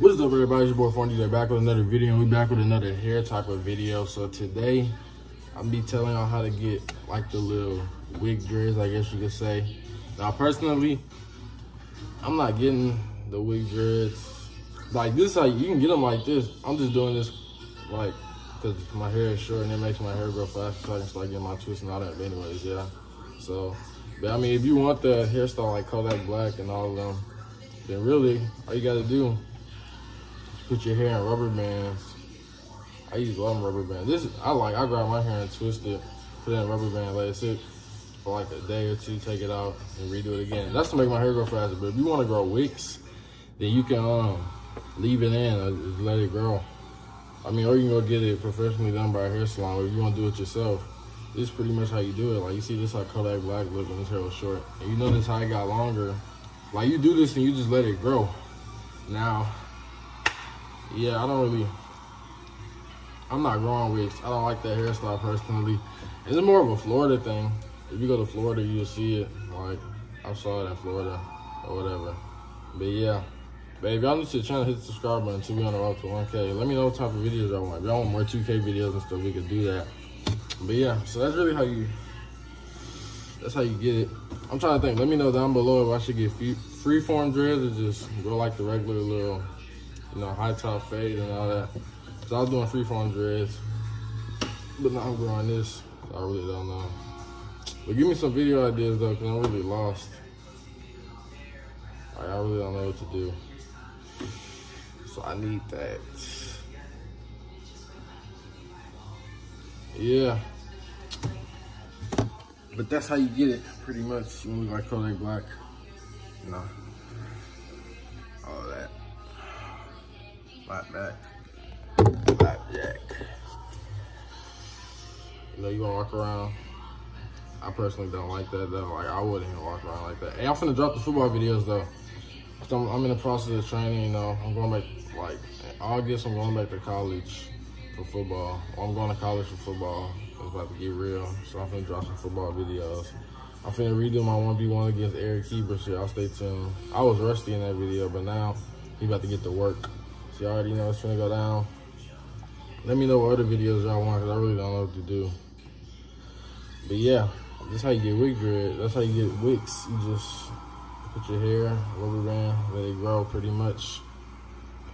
What is up, everybody? It's your boy Fondy. Back with another video. We back with another hair type of video. So today, I'm be telling y'all how to get like the little wig dreads, I guess you could say. Now, personally, I'm not getting the wig dreads like this. Like you can get them like this. I'm just doing this like because my hair is short and it makes my hair grow faster, so I can start getting my twists and all that. But anyways, yeah. So, but I mean, if you want the hairstyle like Kodak Black and all of them, then really all you gotta do. Put your hair in rubber bands. I use rubber bands. I grab my hair and twist it, put it in a rubber band, let it sit for like a day or two, take it out and redo it again. That's to make my hair grow faster. But if you want to grow wicks, then you can leave it in or just let it grow. I mean, or you can go get it professionally done by a hair salon, or if you want to do it yourself. This is pretty much how you do it. Like you see this how Kodak Black looked when his hair was short. And you notice how it got longer. Like you do this and you just let it grow. Now, yeah, I'm not growing wigs. I don't like that hairstyle personally. It's more of a Florida thing. If you go to Florida, you'll see it. Like, I saw it in Florida or whatever. But yeah. But if y'all new to the channel, hit the subscribe button until we on the road to 1K. Let me know what type of videos y'all want. If y'all want more 2K videos and stuff, we could do that. But yeah, so that's really how you get it. I'm trying to think. Let me know down below if I should get freeform dreads or just go like the regular little, you know, high top fade and all that. So I was doing freeform dreads, but now I'm growing this, so I really don't know. But give me some video ideas though, cause I'm really lost. Like, I really don't know what to do. So I need that. Yeah. But that's how you get it, pretty much. You look like Kodak Black, you know, all that. Blackjack. You know, you gonna walk around. I personally don't like that though. Like I wouldn't even walk around like that. Hey, I'm finna drop the football videos though. So I'm in the process of training. You know, I'm going back like in August. I'm going back to college for football. Well, I'm going to college for football. It's about to get real. So I'm finna drop some football videos. I'm finna redo my 1v1 against Eric Keeper. So y'all stay tuned. I was rusty in that video, but now he about to get to work. So y'all already know it's finna go down. Let me know what other videos y'all want, because I really don't know what to do. But yeah, this is how you get wig dread. That's how you get wigs. You just put your hair, rubber band, let it grow pretty much.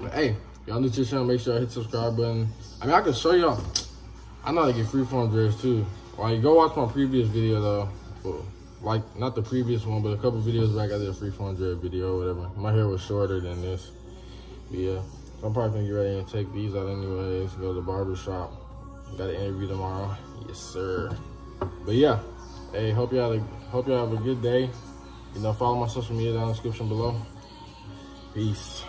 But hey, y'all new to the channel, make sure I hit the subscribe button. I mean, I can show y'all. I know how to get freeform dreads too. Like, go watch my previous video though. Well, like, not the previous one, but a couple videos back, I did a freeform dread video or whatever. My hair was shorter than this. But yeah. So I'm probably gonna get ready and take these out anyways, go to the barber shop. Got an interview tomorrow. Yes, sir. But yeah, hey, hope y'all have a good day. You know, follow my social media down in the description below. Peace.